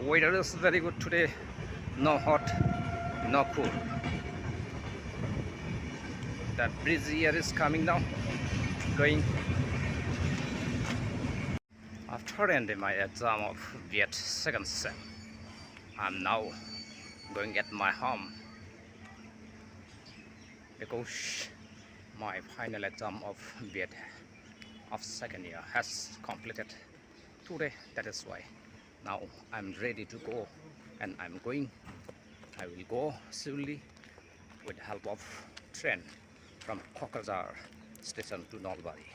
Weather is very good today. No hot, no cool. That breezy air is coming now, blowing. After ending my exam of BEd second sem, I'm now going at my home because my final exam of BEd of second year has completed today. That is why now I'm ready to go, and I'm going. I will go slowly with the help of train from Kokrajhar station to Nalbari.